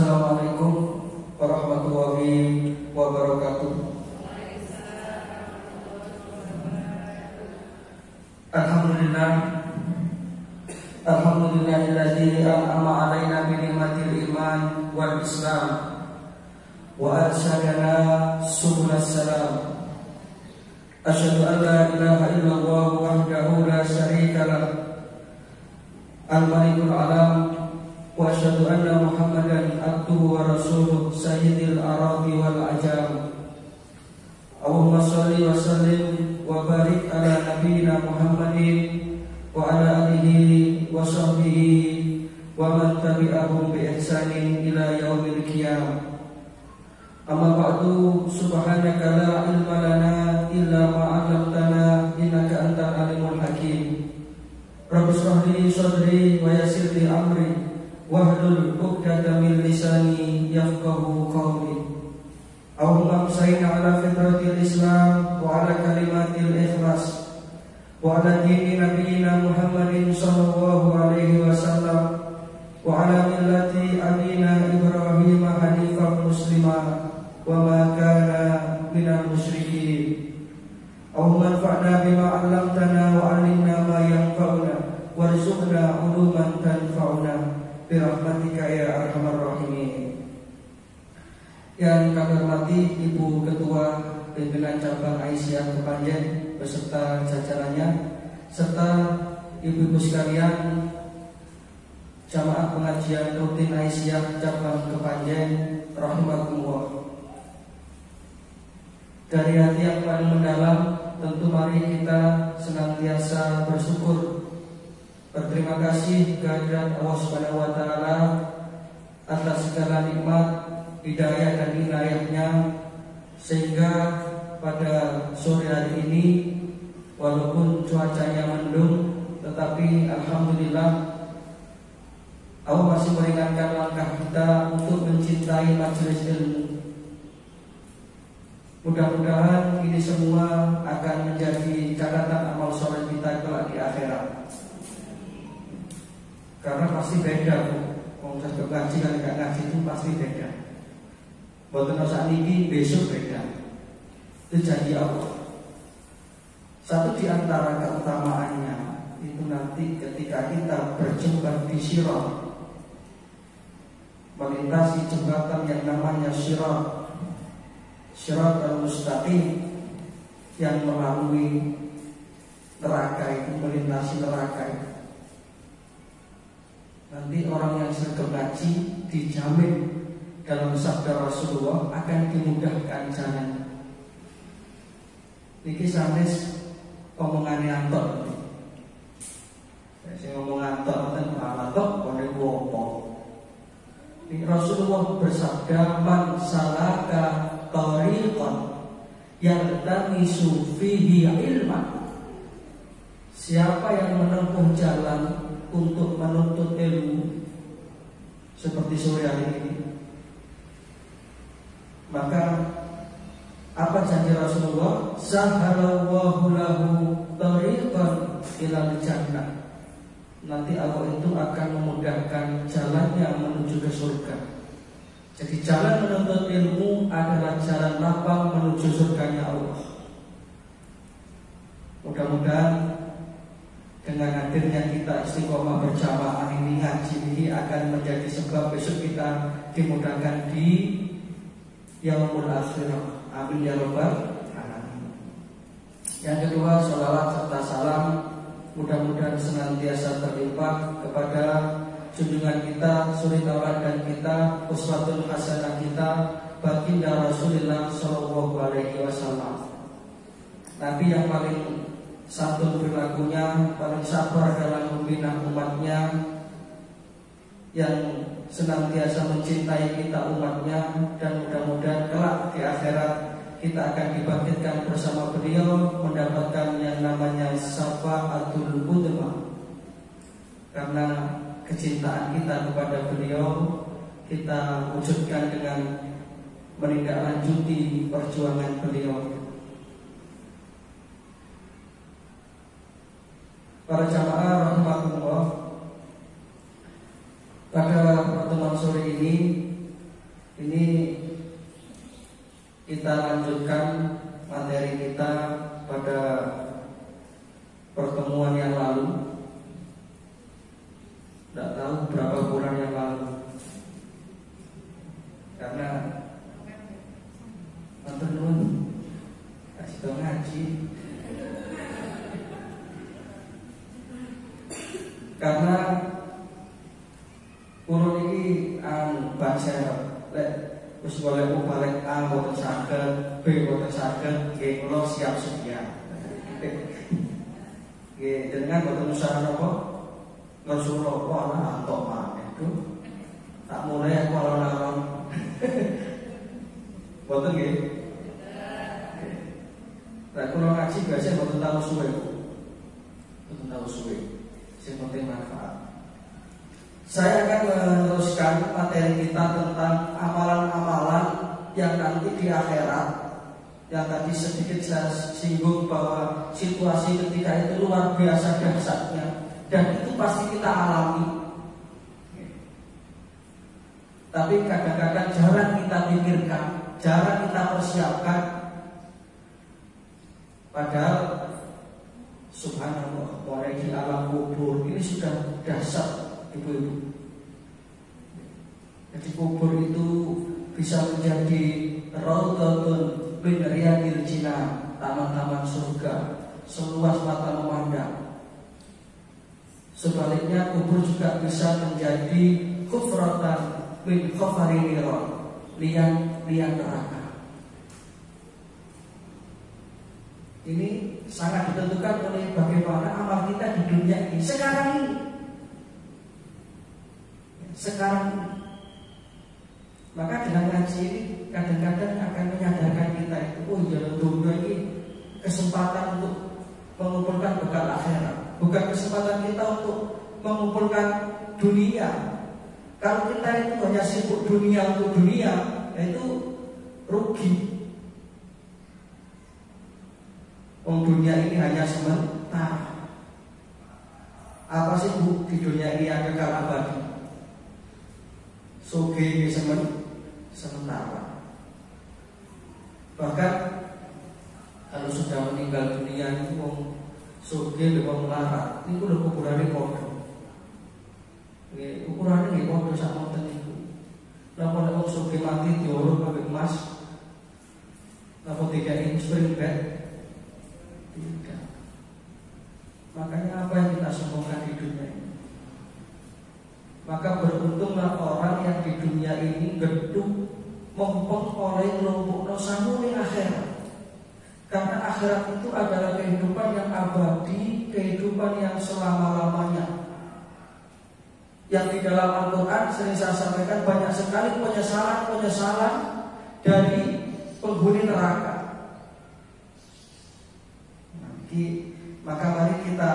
Assalamualaikum warahmatullahi wabarakatuh. Alhamdulillahilladzi an'ama 'alaina bi ni'matil iman wal islam wa arsyadana subulas salam. Asyhadu an la ilaha illallah wahdahu la syarika lah, al-malikul alam, wa asyhadu anna Muhammadan abduhu wa rasuluh sayyidil aradi wal ajam. Allahumma shalli wa sallim wa barik ala nabiyyina Muhammadin wa ala alihi wa sahbihi wa man tabi'ahum bi ihsanin ila yaumil qiyamah. Amma ba'du, subhanaka la ilma lana illa ma 'allamtana innaka antal alimul hakim. Rabbi shrah li sadri wa yassir li amri wahlul 'uqdatam min lisani yafqahu qawli. Allahumma amsayna ala fitratil Islam wa ala kalimatil ikhlas wa ala dini nabiyyina Muhammadin sallallahu alaihi wasallam wa ala millati abina Ibrahim hanifan muslimah wa ma kana minal musyrikin. Allahumma anfa'na bima 'allamtana wa 'allimna ma yanfa'una warzuqna 'uluman tanfa'una bi rahmatika ya arhamar rahimin. Yang kami hormati Ibu Ketua Pimpinan Cabang Aisyah Kepanjen beserta jajarannya, serta ibu-ibu sekalian jamaah pengajian rutin Aisyah Cabang Kepanjen rahimakumullah. Dari hati yang paling mendalam, tentu mari kita senantiasa bersyukur, berterima kasih kehadirat Allah Subhanahu wa taala atas segala nikmat, hidayah dan inayahnya, sehingga pada sore hari ini walaupun cuacanya mendung, tetapi alhamdulillah Allah masih meringankan langkah kita untuk mencintai majelis ilmu. Mudah-mudahan ini semua akan menjadi catatan amal soleh kita kelak di akhirat. Karena pasti beda, kalau saya ngaji kalau nggak ngaji itu pasti beda. Buat saat ini besok beda. Itu janji Allah. Satu di antara keutamaannya itu nanti ketika kita berjumpa di Sirat, melintasi jembatan yang namanya Sirat al-Mustaqim, yang melalui neraka itu, melintasi neraka itu. Nanti orang yang sergap haji dijamin dalam sabda Rasulullah akan dimudahkan jalan. Niki sanes omongannya antok. Saya ngomong antok dan antok pada wopo. Ini Rasulullah bersabda, man salaka tariqan yaltamisu fihi ilman. Siapa yang menempuh jalan untuk menuntut ilmu seperti sore hari ini, maka apa janji Rasulullah? Sahalallahu lahu tariqan ilal jannah. Nanti Allah itu akan memudahkan jalannya menuju ke surga. Jadi jalan menuntut ilmu adalah jalan lapang menuju surganya Allah. Mudah-mudahan dengan hadirnya kita istiqomah berjamaah ini, ngaji ini akan menjadi sebab besok kita dimudahkan di yaumul akhirah. Amin ya rabbal alamin. Yang kedua, sholawat serta salam mudah-mudahan senantiasa terlimpah kepada junjungan kita, suri tauladan kita, uswatul hasanah kita, baginda Rasulullah sallallahu alaihi wasallam. Nabi yang paling santun perilakunya, paling sabar dalam membina umatnya, yang senantiasa mencintai kita umatnya, dan mudah-mudahan kelak di akhirat kita akan dibangkitkan bersama beliau mendapatkan yang namanya syafaatul uzma. Karena kecintaan kita kepada beliau kita wujudkan dengan menindaklanjuti perjuangan beliau. Para jamaah rahimakumullah, pada pertemuan sore ini Karena kulo iki baca lek wis golek balik A boten saged, B boten saged, nggih kula siap sedia. Nggih, jenengan boten usaha napa? Rasulullah ana antuk maneh itu. Tak mulai aku alon-alon. Boten nggih. Lah kula ngaji biasa boten tahu suwe. Boten tahu suwe. Sing penting manfaat. Saya akan meneruskan materi kita tentang amalan-amalan yang nanti di akhirat. Yang tadi sedikit saya singgung bahwa situasi ketika itu luar biasa dahsyatnya dan itu pasti kita alami. Tapi kadang-kadang jarang kita pikirkan, jarang kita persiapkan. Padahal subhanallah, mulai di alam kubur ini sudah dahsyat. Ibu-ibu, jadi kubur itu bisa menjadi raudhatun min riyadil jinan, taman-taman surga seluas mata memandang. Sebaliknya kubur juga bisa menjadi kufratan min khafari niran, liang neraka. Ini sangat ditentukan oleh bagaimana amal kita di dunia ini sekarang ini. Sekarang, maka dengan ngaji ini kadang-kadang akan menyadarkan kita itu, oh jalan dunia ini kesempatan untuk mengumpulkan bekal akhirat, bukan kesempatan kita untuk mengumpulkan dunia. Kalau kita itu hanya sibuk dunia untuk dunia, itu rugi. Dunia ini hanya sementara. Apa sih bu di dunia ini yang kekal abadi? Soge sementara. Bahkan kalau sudah meninggal dunia itu wong soge wong melarat, itu udah ukurannya kodoh. Ukurannya nggih kodoh sama ngoten niku. Napa nek wong soge mati diurut pakai emas? Napa dikai spring bed? Tidak. Makanya apa yang kita sombongkan di dunia ini? Maka beruntunglah orang yang di dunia ini gedung mumpung oleh lumpukno samune akhirat. Karena akhirat itu adalah kehidupan yang abadi, kehidupan yang selama-lamanya. Yang di dalam Al-Quran sering saya sampaikan banyak sekali penyesalan dari penghuni neraka. Maka mari kita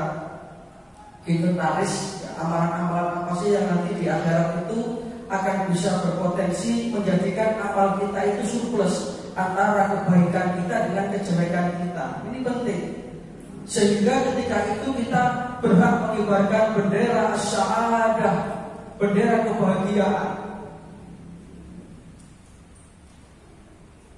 inventaris amalan-amalan apa sih yang nanti di akhirat itu akan bisa berpotensi menjadikan amal kita itu surplus antara kebaikan kita dengan kejelekan kita. Ini penting. Sehingga ketika itu kita berhak mengibarkan bendera syahadah, bendera kebahagiaan.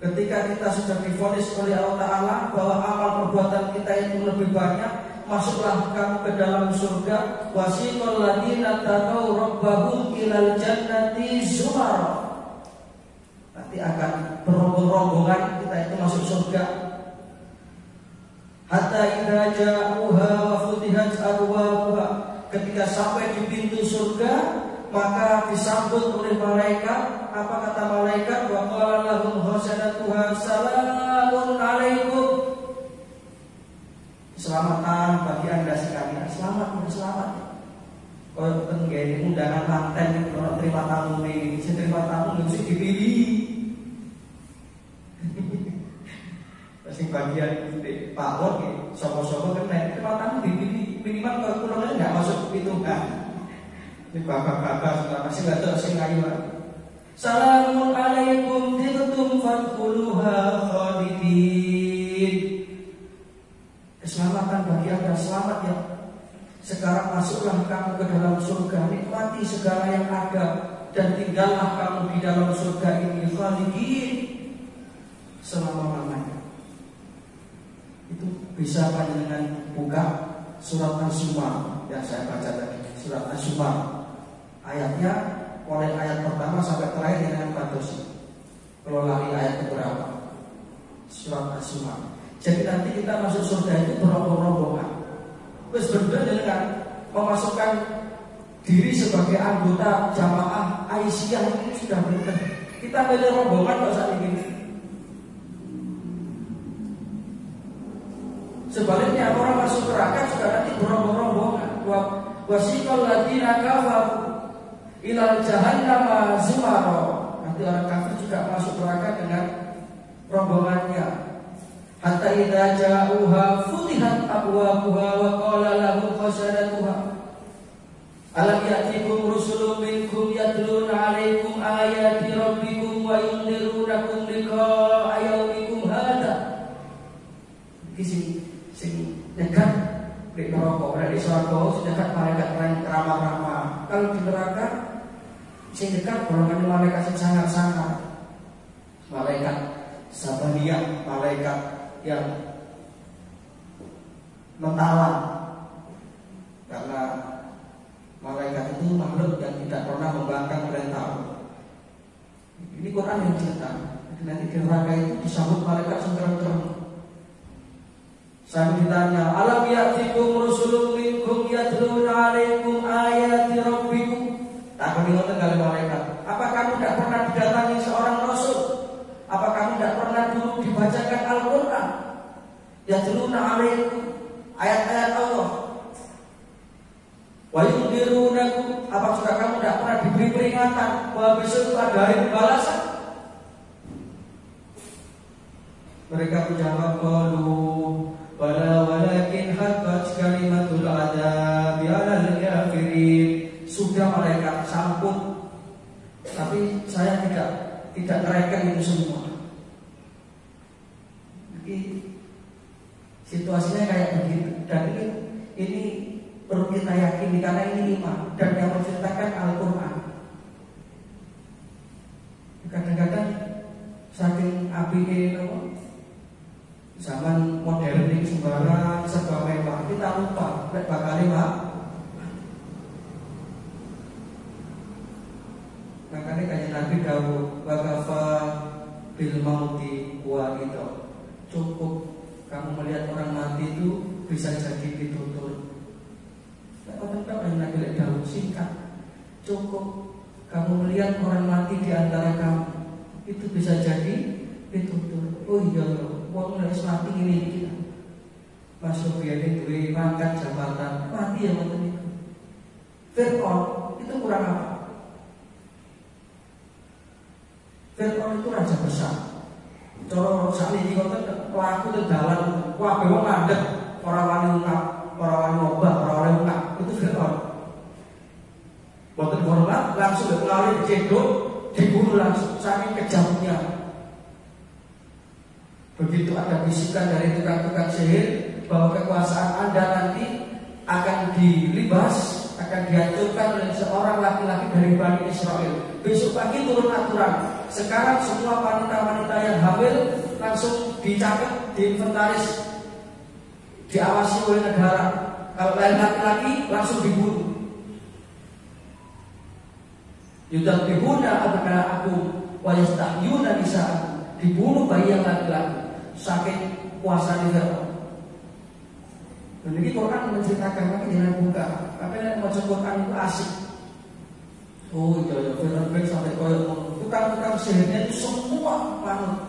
Ketika kita sudah divonis oleh Allah Ta'ala bahwa amal perbuatan kita itu lebih banyak, masuklah kamu ke dalam surga. Wasiqal ladina taqaw rabbahum ilal jannati zumara. Nanti akan berombong-rombongan kita itu masuk surga. Hatta idza ja'uha wa futihat abwabuha. Ketika sampai di pintu surga, maka disambut oleh malaikat. Apa kata malaikat? Wa qala lahum khasanatuha salamun alaikum. Selamatan bagi anda sekalian. Selamat. Kalau tenggene undangan manten kalau terima tamu nih, terima tamu mesti dipilih. Pasti bagian Pak Won nih, sopo-sopo kena terima tamu dipilih. Minimal kalau kulonnya nggak masuk hitungan. Ini bapak-bapak sudah masih nggak tahu sing ayu. Salamun alaikum tibtum fadkhuluha khalidin. Keselamatan bagi anda, selamat ya. Sekarang masuklah kamu ke dalam surga, nikmati segala yang ada, dan tinggallah kamu di dalam surga ini khalidin selama-lamanya. Itu bisa panjenengan buka surat As-Zumar yang saya baca tadi, surat As-Zumar. Ayatnya mulai ayat pertama sampai terakhir dengan padosi. Kalau lari ayat berapa? Surat As-Zumar. Jadi nanti kita masuk surga itu berombong-rombongan. Terus bener dengan memasukkan diri sebagai anggota jamaah Aisyah ini sudah benar. Kita pilih rombongan kok saat ini. Sebaliknya orang masuk neraka juga nanti berombong-rombongan. Wasiqal ladzina kafaru ilal jahannam zumara. Nanti orang kafir juga masuk neraka dengan rombongannya. Hatta idza ja'uha futihat abwabuha wa qala lahum khazanatuha alam ya'tikum rusulun minkum yatluna 'alaikum ayati rabbikum wa yunzirunakum liqa'a yaumikum hadza. Sing dekat di neraka, berada di surga, dekat malaikat ramah-ramah. Kalau di neraka, sing dekat golongan malaikat yang sangat-sangat. Malaikat sabaniyah, malaikat yang mentalan. Karena malaikat itu makhluk yang tidak pernah membangkang perintah. Ini Quran yang cerita. Nanti di neraka itu disambut malaikat sengkerem-kerem. Sambil ditanya, alam ya'tikum rusulun minkum yatluna 'alaikum ayati rabbikum. Tak ngoten kali malaikat. Apa kamu tidak pernah didatangi seorang rasul? Apa kamu tidak pernah dulu dibacakan Al-Qur'an? Yatluna 'alaikum ayat-ayat Allah. Wa yunzirunakum, apa juga kamu tidak pernah diberi peringatan bahwa besok itu ada hari pembalasan? Mereka menjawab, qalu wala walakin haqqat kalimatul adzab 'alal kafirin. Sudah malaikat sampun, tapi saya tidak mereka itu semua. Jadi situasinya kayak begitu. Dan ini perlu kita yakini karena ini iman dan yang menceritakan Al-Qur'an. Kadang-kadang saking apike zaman modern ini sembarang serba mewah, kita lupa nek bakal mah. Makanya kayak Nabi dawuh wa kafa bil mauti wa itu. Cukup kamu melihat orang mati itu bisa jadi ditutur. Nek orang Nabi dawuh singkat. Cukup kamu melihat orang mati di antara kamu itu bisa jadi ditutur. Oh iya loh, wong nek mati ngene iki. Masuk biyen duwe pangkat jabatan, mati ya ngoten niku. Fir'aun itu kurang apa? Fir'aun itu raja besar. Cara sakniki ngoten pelaku tedalan, kabeh wong mandeg, ora wani ungkap, ora wani obah, ora wani ungkap. Itu Fir'aun. Boten hormat, langsung dikelari dicedhok, dibunuh langsung saking kejamnya. Begitu ada bisikan dari tukang-tukang sihir bahwa kekuasaan Anda nanti akan dilibas, akan dihancurkan oleh seorang laki-laki dari Bani Israel. Besok pagi turun aturan. Sekarang semua wanita-wanita yang hamil langsung dicatat, diinventaris, diawasi oleh negara. Kalau lain laki-laki langsung dibunuh. Yudzabihuna abna'akum wa yastahyuna nisa'akum. Dibunuh bayi yang laki-laki. Saking kuasa Fir'aun. Dan ini Quran menceritakan, maka jangan buka. Tapi yang mau Quran itu asik. Oh iya, Fir'aun sampai koyok tukang-tukang sihirnya itu semua manut.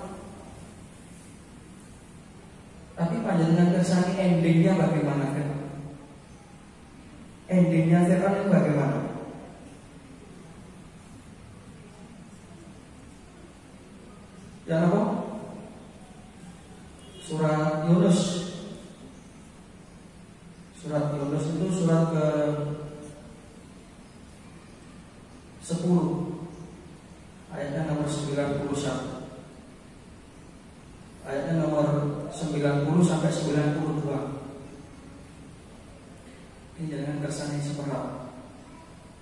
Tapi panjenengan kersani endingnya bagaimana kan? Endingnya Fir'aun itu bagaimana? Ya apa? Surat Yunus. Surat Yunus itu surat ke 10, ayatnya nomor 91. Ayatnya nomor 90 sampai 92. Ini jangan kersane seperti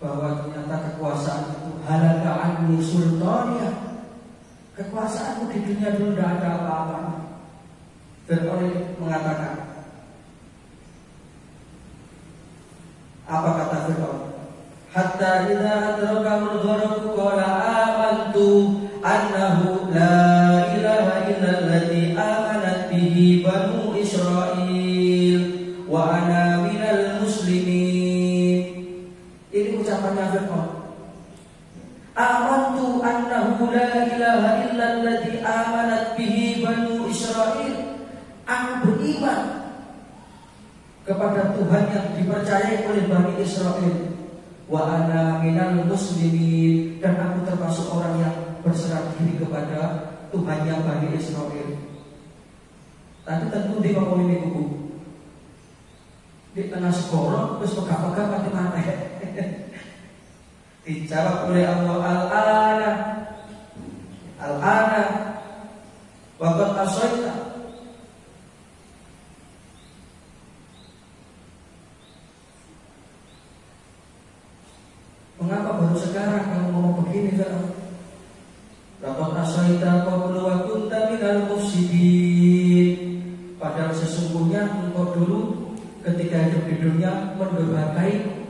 bahwa ternyata kekuasaan itu halaka anni sultaniya. Kekuasaanmu di dunia dulu tidak ada apa-apa. Fir'aun mengatakan, apa kata Fir'aun? Hatta idza adrakahul gharq qala amantu annahu la ilaha illalladzi amanat bihi banu Israil wa ana minal muslimin. ucapannya Fir'aun. Amantu annahu la ilaha illa alladhi amanat bihi banu Israel. Aku beriman kepada Tuhan yang dipercayai oleh Bani Israel. Wa ana minal muslimin, dan aku termasuk orang yang berserah diri kepada Tuhannya Bani Israel. Tapi tentu dia ngomong ini buku di tengah sekolah terus pegang-pegang mati-mati. Dijawab oleh Allah, al-ana wa qad asaita. Mengapa baru sekarang kamu ngomong begini, Fir'aun? Laqad asaita qablu wa kunta minal mufsidin. Padahal sesungguhnya engkau dulu ketika hidup di dunia mendurhakai.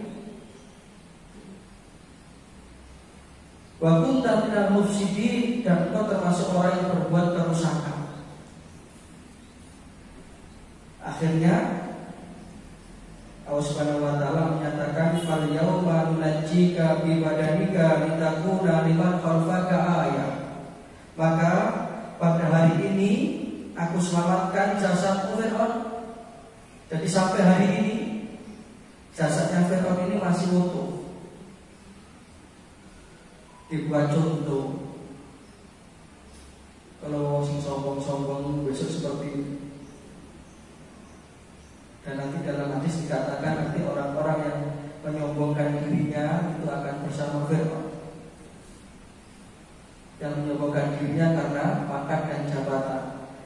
Wa kunta minal mufsidin, dan engkau termasuk orang yang berbuat kerusakan. Akhirnya Allah Subhanahu wa taala menyatakan fal yauma nunajjika bi badanika litakuna liman khalfaka ayah. Maka pada hari ini aku selamatkan jasadmu Fir'aun. Jadi sampai hari ini jasadnya Fir'aun ini masih utuh. Dibuat contoh. Kalau sing sombong-sombong besok seperti ini. Dan nanti dalam hadis dikatakan nanti orang-orang yang menyombongkan dirinya itu akan bersama Fir'aun. Yang menyombongkan dirinya karena pangkat dan jabatan,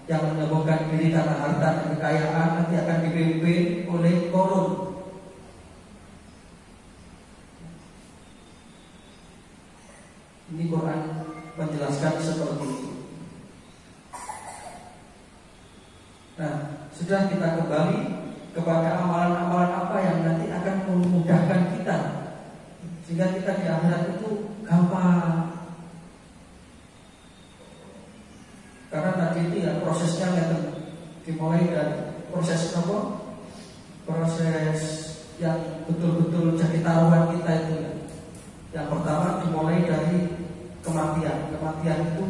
yang menyombongkan diri karena harta dan kekayaan nanti akan dipimpin oleh Qarun. Ini Quran menjelaskan seperti itu. Nah, sudah kita kembali kepada amalan-amalan apa yang nanti akan memudahkan kita sehingga kita di akhirat itu gampang. Karena tadi itu ya prosesnya yang dimulai dari proses apa? Proses yang betul-betul jadi taruhan kita itu ya. Yang pertama dimulai dari kematian. Kematian itu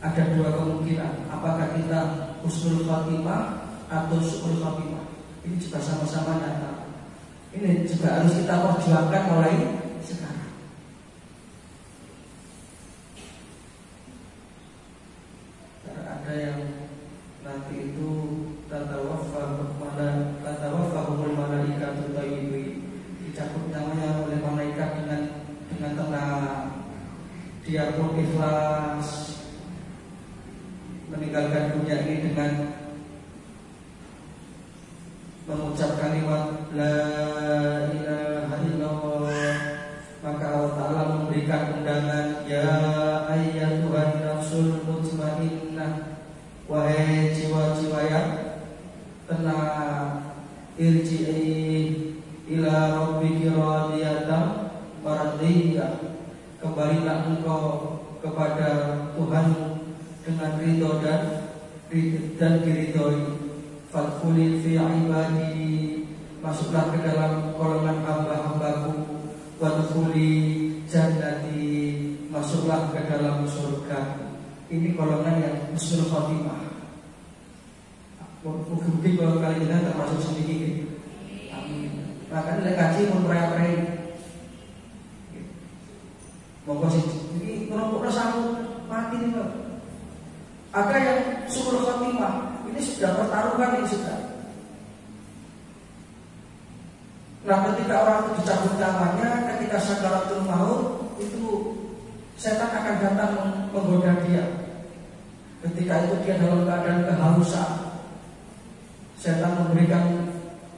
ada dua kemungkinan. Apakah kita husnul khatimah atau su'ul khatimah. Ini juga sama-sama nyata. Ini juga harus kita perjuangkan mulai sekarang. Karena ada yang nanti itu tatawaffahumul malaikatu thayyibin, dicabut namanya oleh malaikat dengan tenang. Dia pun ikhlas meninggalkan dunia ini dengan mengucap kalimat la ilaha illallah. Maka Allah Ta'ala memberikan undangan, ya ayyatuhan nafsul mutmainnah, wahai jiwa-jiwa yang tenang, irji'i ila rabbiki radiyatan mardiyah, kembalilah engkau kepada Tuhanmu dengan ridho dan diridhoi. Fadkhuli fi ibadi, masuklah ke dalam golongan hamba-hambaku. Wadkhuli jannati, masuklah ke dalam surga. Ini golongan yang husnul khatimah. Mungkin kalau kali ini termasuk sedikit. Amin. Makanya kaji memperai-perai. Monggo sih ini kelompok satu mati nih Pak. Ada yang husnul khatimah. Ini sudah pertaruhan, ini sudah. Nah, ketika orang itu dicabut nyawanya, ketika sakaratul maut, itu setan akan datang menggoda dia. Ketika itu dia dalam keadaan kehausan, setan memberikan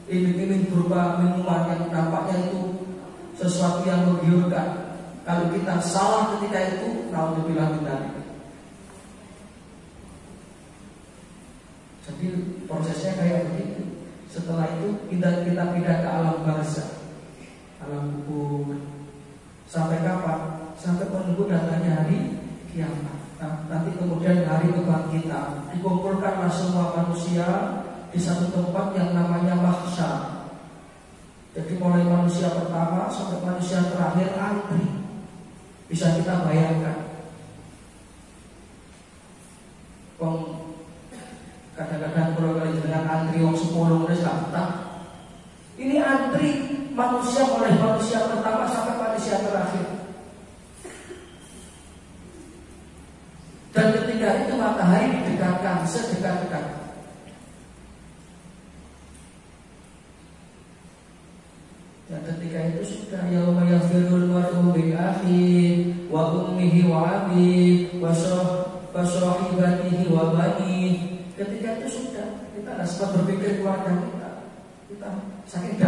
iming-iming berupa minuman yang nampaknya itu sesuatu yang menggiurkan. Kalau kita salah ketika itu, naudzubillah min dzalik. Jadi prosesnya kayak begitu. Setelah itu kita pindah ke alam barzakh, alam kubur. Sampai kapan? Sampai menunggu datangnya hari kiamat. Nah, nanti kemudian hari kebangkitan, dikumpulkanlah semua manusia di satu tempat yang namanya mahsyar. Jadi mulai manusia pertama sampai manusia terakhir antri. Bisa kita bayangkan. Kadang-kadang kalau kali dengan antri wong 10 wis tak. Ini antri manusia mulai manusia pertama sampai manusia terakhir. Dan ketika itu matahari didekatkan sedekat-dekat. Dan ketika itu sudah yauma yafirul mar'u min akhihi wa ummihi wa abihi wa sahibatihi wa banihi. Ketika itu sudah kita tidak sempat berpikir keluarga kita saking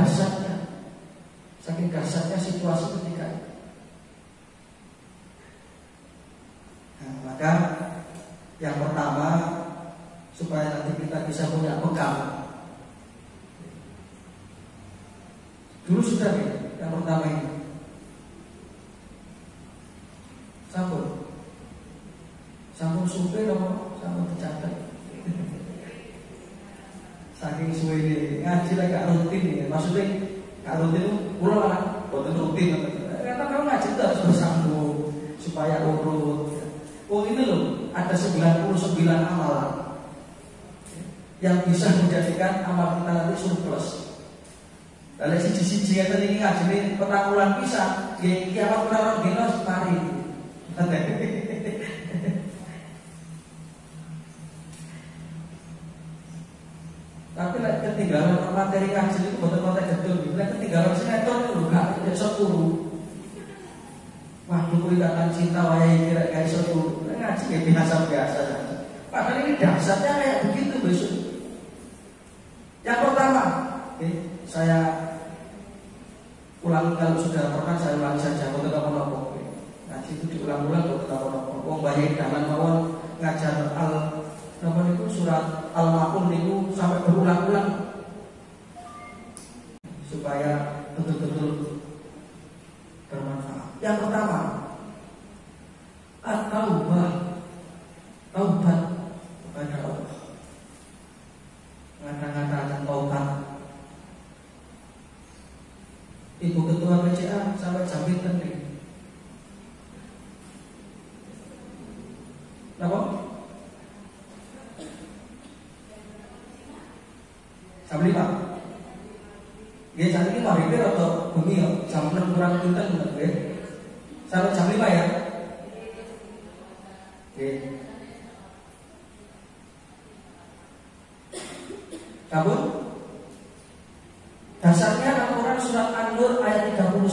dahsyatnya situasi ketika itu. Nah, maka yang pertama supaya nanti kita bisa punya bekal. Dulu sudah yang pertama ini. Sampun supir apa sampun dicatat. Saking suwe ini ngaji lah gak rutin ya. Maksudnya gak rutin itu pulang lah, bukan rutin. Karena kalau ngaji itu harus bersambung supaya urut. Oh ini loh, ada 99 amalan yang bisa menjadikan amal kita nanti surplus. Kalau siji-siji yang tadi ngaji ini petang pisah, kiamat kurang dino mari. Tapi ketinggalan materi ngaji itu betul-betul gedul. Ketinggalan sinetron itu gak iso turu. Wah, buku ikatan cinta wayai kira gak iso turu. Ngaji ya biasa-biasa. Padahal ini dasarnya kayak begitu besok. Yang pertama, saya ulangi kalau sudah pernah saya ulangi saja. Betul apa-apa. Ngaji itu diulang-ulang betul apa-apa. Wong bayai dalan mawon ngajar itu surat Al-Ma'un itu sampai berulang-ulang supaya betul-betul bermanfaat. Yang pertama, taubat kepada Allah. Ngata-ngata taubat. Ibu ketua PCA sampai jam pinten nih. Napa? Jam 5. Ya jam 5 hari atau bumi ya, jam 6 kurang pinten ya. Sampai jam 5 ya. Oke. Kabur. Dasarnya Al-Quran surat An-Nur ayat 31.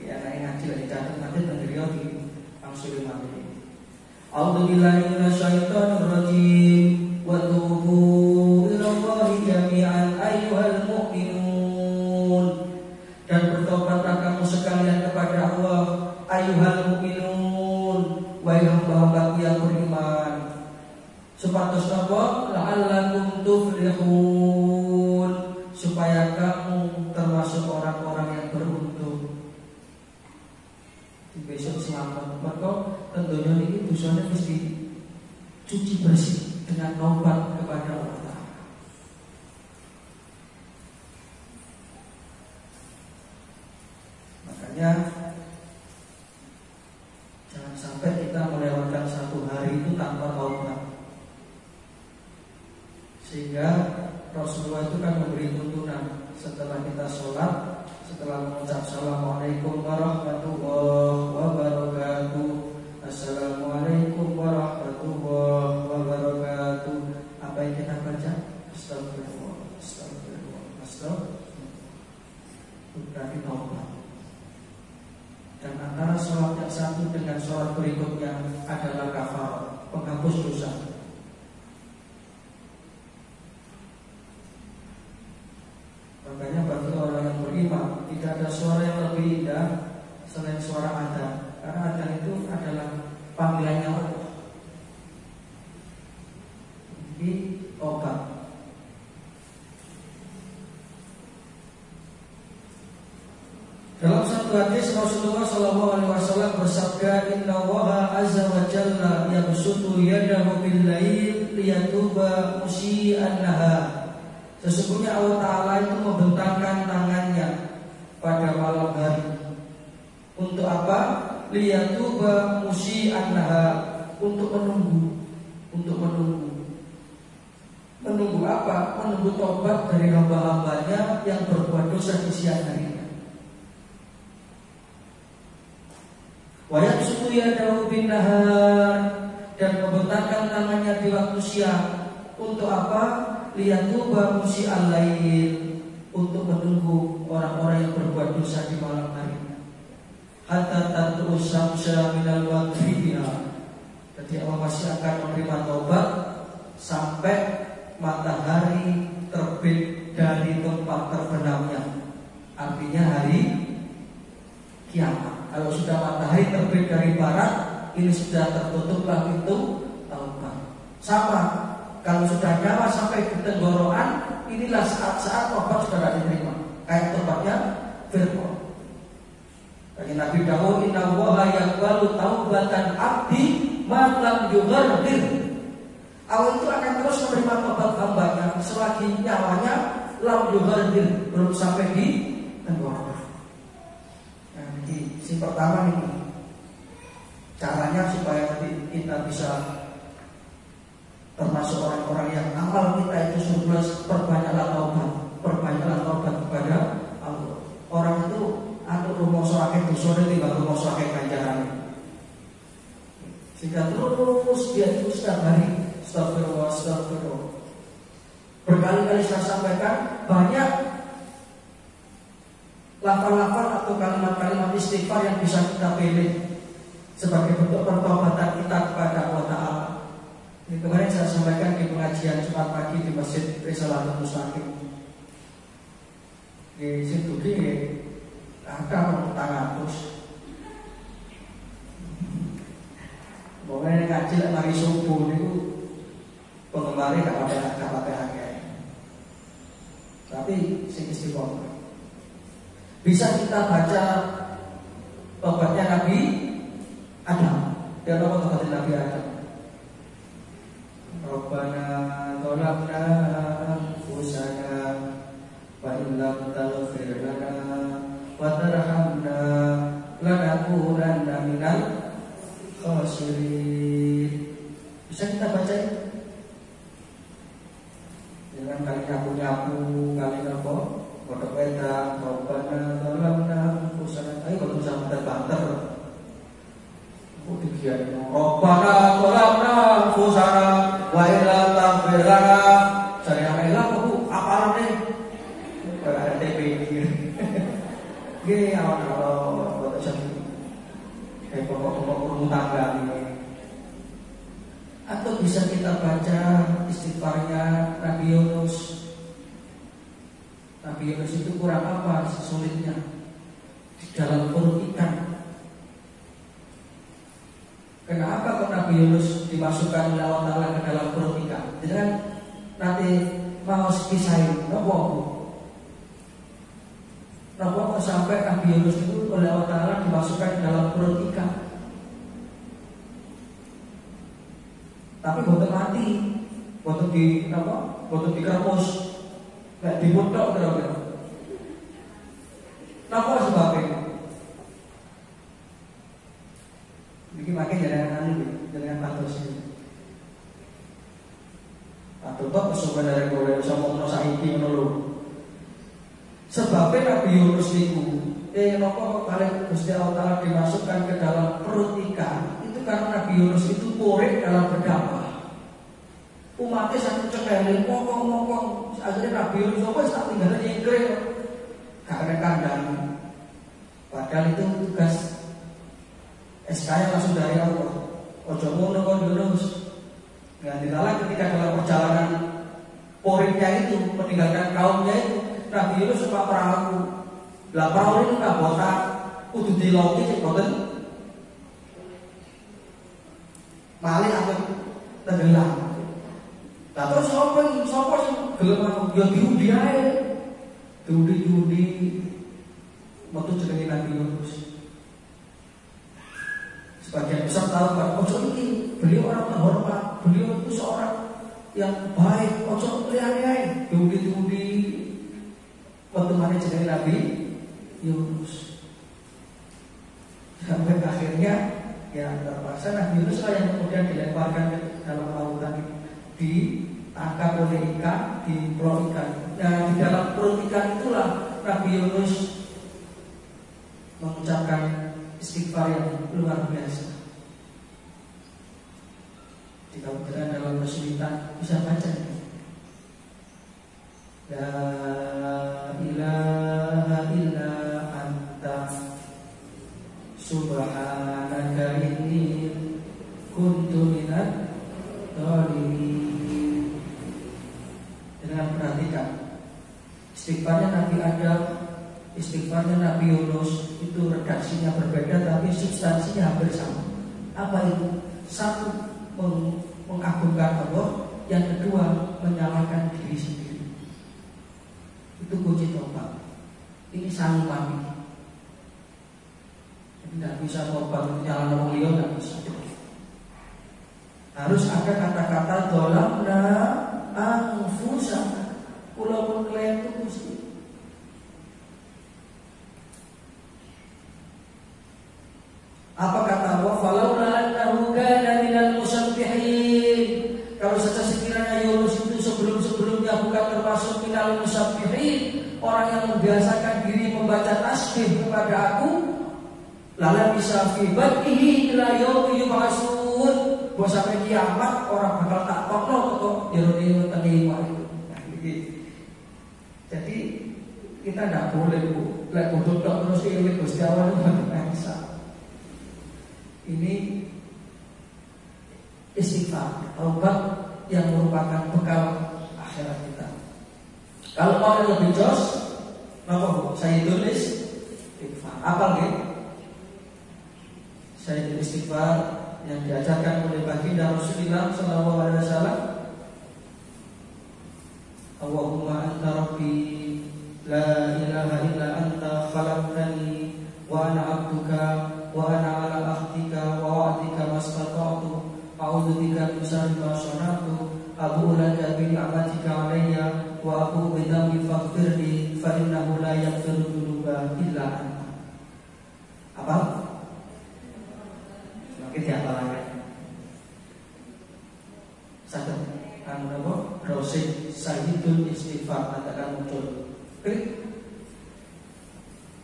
Ya, naik ngaji lagi catat nanti beliau di langsung mati. A'udzubillahi minasyaitonir rajim. Wa tubu ilallahi jami'an ayyuhal mu'minun. Dan bertobatlah kamu sekalian kepada Allah, ayyuhal mu'minun, wahai hamba-hambaku yang beriman. Supados napa la'allakum tuflihun, supaya kamu termasuk orang-orang yang beruntung. Di besok selamat. Maka tentunya ini dosanya mesti cuci bersih dengan taubat kepada Allah. Makanya jangan sampai kita melewatkan satu hari itu tanpa taubat. Sehingga Rasulullah itu kan memberi tuntunan setelah kita sholat, setelah mengucap Assalamualaikum warahmatullahi wabarakatuh, Assalamualaikum warahmatullahi wabarakatuh. Apa yang kita baca? Astagfirullah, astagfirullah, astagfirullah. Berarti taubat. Dan antara sholat yang satu dengan sholat berikutnya adalah kafarat, penghapus dosa. Makanya bagi orang yang beriman tidak ada suara yang lebih indah selain suara adzan. Karena adzan itu adalah panggilannya Allah. Ini obat. Dalam satu hadis Rasulullah SAW bersabda, Inna Allaha azza wa jalla yabsutu yadahu bil lail liyatuba musii'an nahar Sesungguhnya Allah Ta'ala itu membentangkan tangannya pada malam hari. Untuk apa? Liyatuba musi'annaha, untuk menunggu. Menunggu apa? Menunggu tobat dari hamba-hambanya yang berbuat dosa di siang harinya. Wa yabsutu yadahu bin nahar, dan membentangkan tangannya di waktu siang. Untuk apa? Liyatuba musi'al lail, untuk menunggu orang-orang yang berbuat dosa di malam hari. Hatta tatlu syamsa minal maghribina, jadi Allah masih akan menerima taubat sampai matahari terbit dari tempat terbenamnya. Artinya hari kiamat. Kalau sudah matahari terbit dari barat, ini sudah tertutuplah pintu taubat. Sama, kalau sudah nyawa sampai di tenggorokan, inilah saat-saat taubat sudah diterima. Kayak taubatnya Fir'aun. Bagi Nabi Dawud, inna Allaha yaqbalu taubatan abdi ma lam yughargir. Allah itu akan terus menerima taubat hambanya selagi nyawanya lam yughargir, belum sampai di tenggorokan. Nah, jadi si pertama ini caranya supaya kita bisa termasuk orang-orang yang amal kita itu surplus. Perbanyaklah taubat kepada Allah. Orang itu rumoso akeh dosane timbang rumoso akeh ganjarane. Sehingga terus dia itu setiap hari astagfirullah. Berkali-kali saya sampaikan, banyak lafal-lafal atau kalimat-kalimat istighfar yang bisa kita pilih sebagai bentuk pertobatan kita kepada Allah Ta'ala. Ini kemarin saya sampaikan di pengajian Jumat pagi di Masjid Risalatul Mustaqim. Di situ angka tangatus. Pokoknya ngaji lek mari subuh niku pengemari gak pakai akeh. Tapi sing istiqomah. Bisa kita baca tobatnya Nabi Adam. Dia apa tobatnya Nabi Adam? Rabbana zalamna anfusana wa illam taghfir lana wa tarhamna lanakunanna minal khasirin. Bisa kita baca dengan kali nyapu-nyapu, kali apa? Kodok wedang, Rabbana zalamna anfusana. Ayo kalau bisa banter. Dikian Rabbana zalamna anfusana wa illam taghfir lana. Cari amelah aku apalane? Ada TP. Nggih, awak-awak boten sami. Pokok-pokok rumah tangga ini. Atau bisa kita baca istighfarnya Nabi Yunus. Nabi Yunus itu kurang apa sulitnya? Di dalam perut ikan. Kenapa kok Nabi Yunus dimasukkan oleh Allah Ta'ala ke dalam perut ikan? Jadi kan nanti mau kisahin, nopo sampai Nabi Yunus itu oleh Allah Ta'ala dimasukkan ke dalam perut ikan. Tapi boten mati, boten di kermus, nggak dimutok kira-kira. Napa sebabnya? Bikin makin jangan patos ini. Atau toh sebenarnya boleh sama ono saiki ngono. Sebabnya Nabi Yunus niku napa kalian Gusti Allah Ta'ala dimasukkan ke dalam perut ikan itu karena Nabi Yunus itu korek dalam berdakwah. Umatnya satu cekeli ngomong akhirnya Nabi Yunus wis tak tinggal nyingkring gak ada kandang. Padahal itu tugas SK-nya langsung dari Allah. Ojo ngono kon Yunus. Nah, ditolak ketika dalam perjalanan poreknya itu meninggalkan kaumnya itu Nabi Yunus suka perahu. Lah perahu itu nggak botak, kudu diloki cek boten. Malih aku tenggelam. Lah terus sapa sing gelem aku yo diundi ae. Diundi metu jenenge Nabi Yunus. Sebagian besar tahu kan, ojo ini beliau orang terhormat, beliau itu seorang yang baik, ojo lihat-lihat, diundi-undi. Pertemuan jenenge Nabi Yunus. Sampai akhirnya ya terpaksa Nabi Yunus lah yang kemudian dilemparkan ke dalam lautan, ditangkap oleh ikan, di perut ikan. Nah di dalam perut ikan itulah Nabi Yunus mengucapkan istighfar yang luar biasa. Jika berada dalam kesulitan bisa baca. La ilaha illa anta subhanaka inni kuntu minadh dhalimin. Dengan perhatikan istighfarnya Nabi Adam, istighfarnya Nabi Yunus itu redaksinya berbeda tapi substansinya hampir sama. Apa itu? Satu, mengagungkan Allah, yang kedua menyalahkan diri sendiri. Itu kunci tobat. Ini saling pamit. Tidak bisa tobat menyalahkan orang lain, tidak bisa. Harus ada kata-kata dolamna anfusana. Walaupun kalian itu mesti. Apa kata Allah? Falaula annahu kana minal musabbihin. Kalau saja sekiranya Yunus itu sebelum-sebelumnya bukan termasuk minal musabbihin, orang yang membiasakan diri membaca tasbih kepada aku, lala bisa fi bad'ihi ila yaumi yub'atsun. Bahwa sampai kiamat orang bakal tak tokno kok jero tengih itu. Jadi kita tidak boleh lek bodoh terus eling Gusti Allah itu bisa. Ini istighfar, taubat yang merupakan bekal akhirat kita. Kalau mau yang lebih jos, apa saya tulis istighfar. Apa gitu? Saya tulis istighfar yang diajarkan oleh baginda Rasulullah sallallahu alaihi wasallam. Allahumma anta rabbi la ilaha illa anta khalaqtani wa ana 'abduka wa ana 'ala ahdika wa wa'dika mastata'tu a'udzu bika min syarri ma sana'tu abu'u laka bi ni'matika 'alayya wa abu'u bi dhanbi faghfirli fa innahu la yaghfiru dzunuba illa anta. Apa? Semakin dihafalkan. Satu, anu napa? Rosid Sayyidul Istighfar akan muncul. Klik.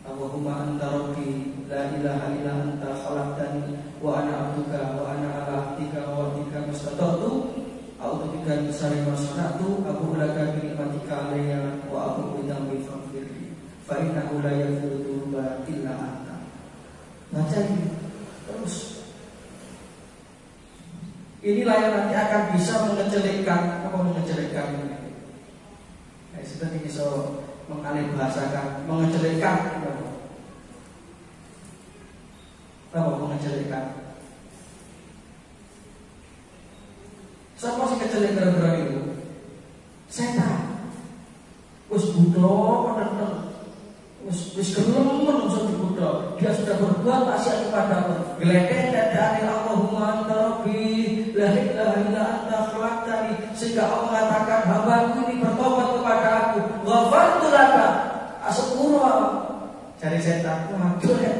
Allahumma anta rabbi la ilaha illa anta khalaqtani wa ana 'abduka wa ana 'ala ahdika wa wa'dika mastata'tu a'udzu bika min syarri ma sana'tu abu'u laka bi ni'matika 'alayya wa abu'u bi dhanbi faghfirli fa innahu la yaghfiru dzunuba illa anta. Baca ini terus. Inilah yang nanti akan bisa mengecelikkan ini. Sudah bisa mengalih bahasakan mengecelikkan. Apa mengecelikkan? Siapa sih kecelik gara-gara itu? Setan. Wis budo padahal wis gelem menungso dibudo. Dia sudah berbuat maksiat kepadamu. Geledek dadane Allahumma anta rabbi la ilaha illa anta khalaqtani, sehingga Allah mengatakan hambaku ini bertobat kepada aku, ghafartu laka asyukura. Cari setan waduh ya.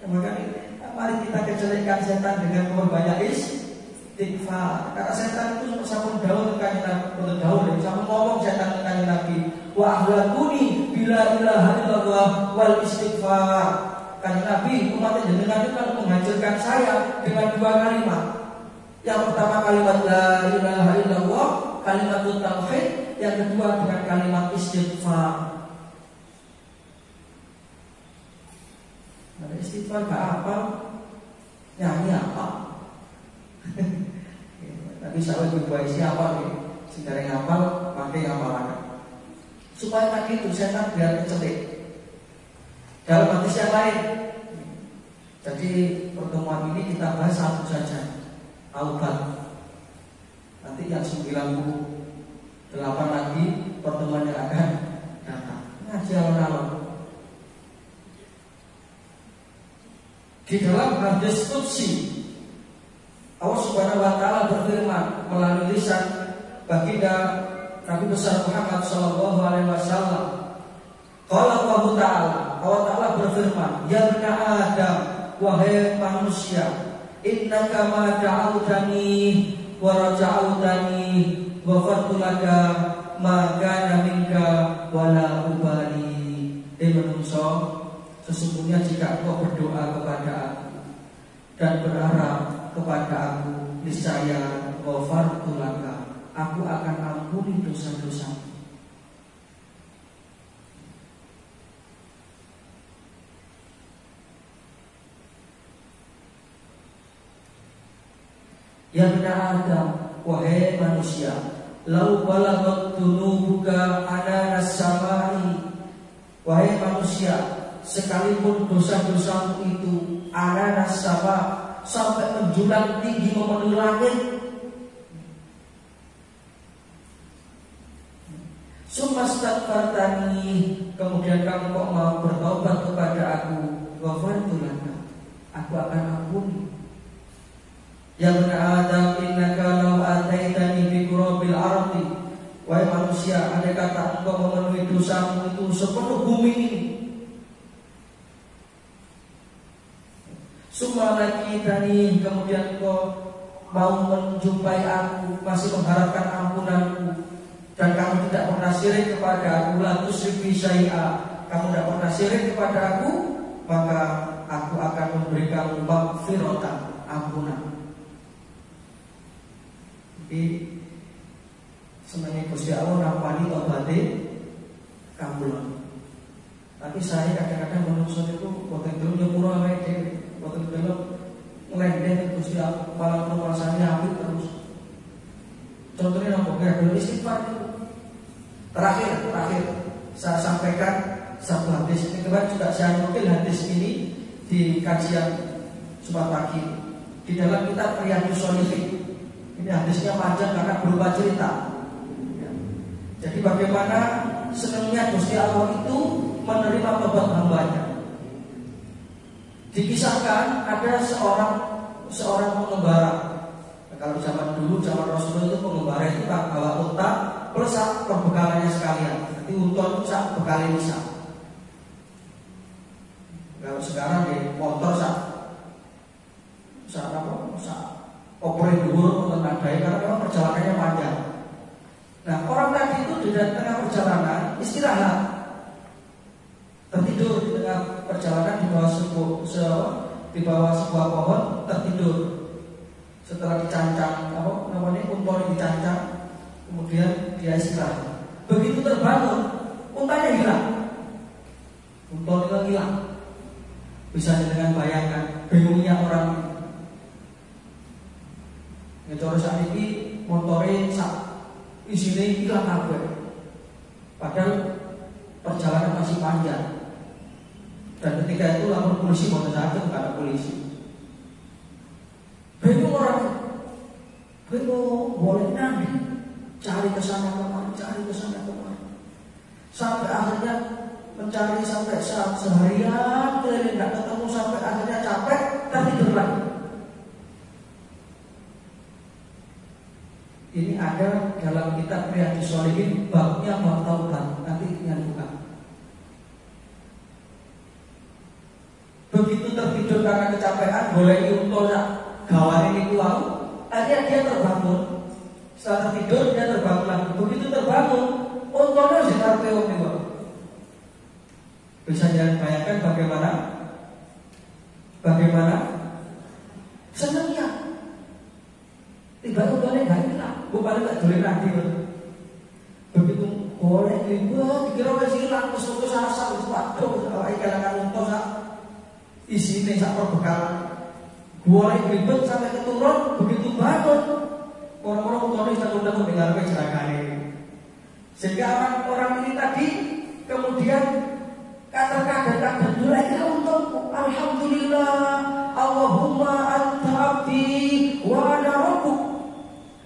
Makanya mari kita kecelikan setan dengan memperbanyak istighfar. Karena setan itu sampun daun kanjeng Nabi, daun sampun ngomong setan kanjeng Nabi, wa ahlakuni bila ilaha illallah wal istighfar. Kanjeng Nabi, umat jenengan itu kan menghancurkan saya dengan dua kalimat. Yang pertama kalimat la ilaha illallah, kalimat tauhid. Yang kedua dengan kalimat istighfar. Nah, istighfar gak apa, nyanyi apa? Tapi saya berbuat siapa nih? Sekarang ngapal, pakai ngapalan. Supaya tadi itu setan biar kecelik. Dalam hadis yang lain. Jadi pertemuan ini kita bahas satu saja, taubat. Nanti yang 98 lagi pertemuan yang akan datang. Ngaji alon-alon. Di dalam hadis qudsi Allah Subhanahu wa taala berfirman melalui lisan baginda Nabi besar Muhammad sallallahu alaihi wasallam. Qala Allah taala, Allah taala berfirman, "Ya bani Adam, wahai manusia, innaka ma da'autani wa raja'autani wa fatulaka ma kana minka wala ubali." Menungso, sesungguhnya jika engkau berdoa kepada aku dan berharap kepada aku, niscaya ghafartu laka, aku akan ampuni dosa-dosamu. Ya bani Adam, wahai manusia, lau balagat dunubuka ananas samai. Wahai manusia, sekalipun dosa-dosamu itu ananas sama sampai menjulang tinggi memenuhi langit, sumastaghfartani, kemudian kamu kok mau bertobat kepada aku, ghafartu laka, aku akan ampuni. Ya bani Adam, innaka law ataitani bi qurabil ardi. Wahai manusia, andai kata engkau memenuhi dosamu itu sepenuh bumi ini, summa lakitani, kemudian engkau mau menjumpai aku, masih mengharapkan ampunanku, dan kamu tidak pernah syirik kepada aku, la tusyrik bi syai'a, kamu tidak pernah syirik kepada aku, maka aku akan memberikan maghfiratan, ampunan. Jadi sebenarnya Gusti Allah nampani tobaté kabulon. Tapi saya kadang-kadang manusia itu boten gelem nyepuro awake dhewe, boten gelem nglendeh Gusti Allah, malah permasane apik terus. Contohnya nopo gelem istighfar itu. Terakhir saya sampaikan satu hadis ini, kemarin juga saya nukil hadis ini di kajian Jumat pagi di dalam kitab Riyadhus Shalihin. Ini hadisnya panjang karena berupa cerita. Jadi bagaimana senangnya Gusti Allah itu menerima tobat hambanya. Dikisahkan ada seorang pengembara. Kalau zaman dulu, zaman Rasulullah itu pengembara itu kan bawa unta plus perbekalannya sekalian. Jadi unta itu sak bekal bisa. Kalau sekarang di motor sak operasi dulu untuk nadai, karena memang perjalanannya panjang. Nah, orang tadi itu di tengah perjalanan istirahat, tertidur di tengah perjalanan di bawah sebuah pohon, tertidur. Setelah dicancang, unta dicancang, kemudian dia istirahat. Begitu terbangun, untanya hilang. Unta hilang. Bisa dengan bayangkan bingungnya orang. Ngecor saat ini motornya isinya hilang kabeh. Padahal perjalanan masih panjang. Dan ketika itu lapor polisi, mau saja nggak ada polisi. Bingung orang, bingung boleh nanti cari ke sana kemari, sampai akhirnya mencari sampai seharian keliling nggak ketemu, sampai akhirnya capek dan tidur lagi. Ini ada dalam kitab Riyadhus Shalihin, babnya bab taubat, nanti yang buka. Begitu tertidur karena kecapean, boleh unta gawane niku wau, akhirnya dia terbangun. Setelah tertidur dia terbangun lagi. Begitu terbangun, untanya wis karepe wong niku. Bisa jangan bayangkan bagaimana senangnya. Tiba untanya gak hilang, bukan gak dolen lagi. Begitu boleh ribet, dikira wis hilang, terus putus asa, terus waduh, awake kelangan unta sak isine sak perbekalan. Boleh ribet sampai keturun, begitu bangun orang-orang untanya wis takut-takut dengar kecelakaane. Sehingga orang ini tadi kemudian kata-kata mulai untukku, alhamdulillah, Allahumma anta abdi wa ana rabbuk.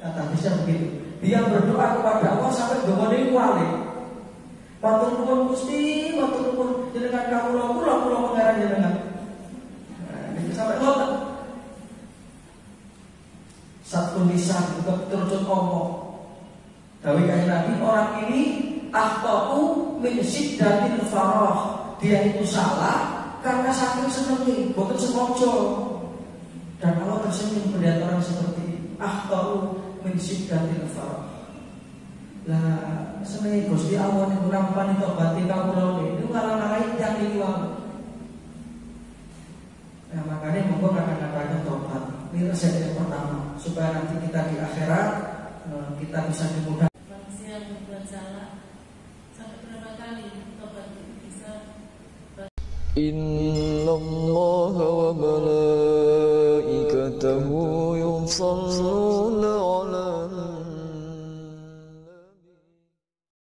Kata bisa begitu. Dia berdoa kepada Allah sampai dongane wale. Matur nuwun Gusti, matur nuwun jenengan kawula pangeran jenengan. Sampai ngoten. min syiddatil farah. Dia itu salah karena saking senengnya, bukan sengaja. Dan Allah tersenyum melihat orang seperti ini. Akhtau min syiddatil farah. Lah senenge Gusti Allah niku nampani tobaté kawula niku ngalang-alangi yang liwat. Nah, makanya monggo katakan tobat. Ini resep yang pertama supaya nanti kita di akhirat kita bisa dimudahkan. Manusia yang berbuat salah sampai berapa kali tobat bisa? Innallaha wa malaikatahu yusholluna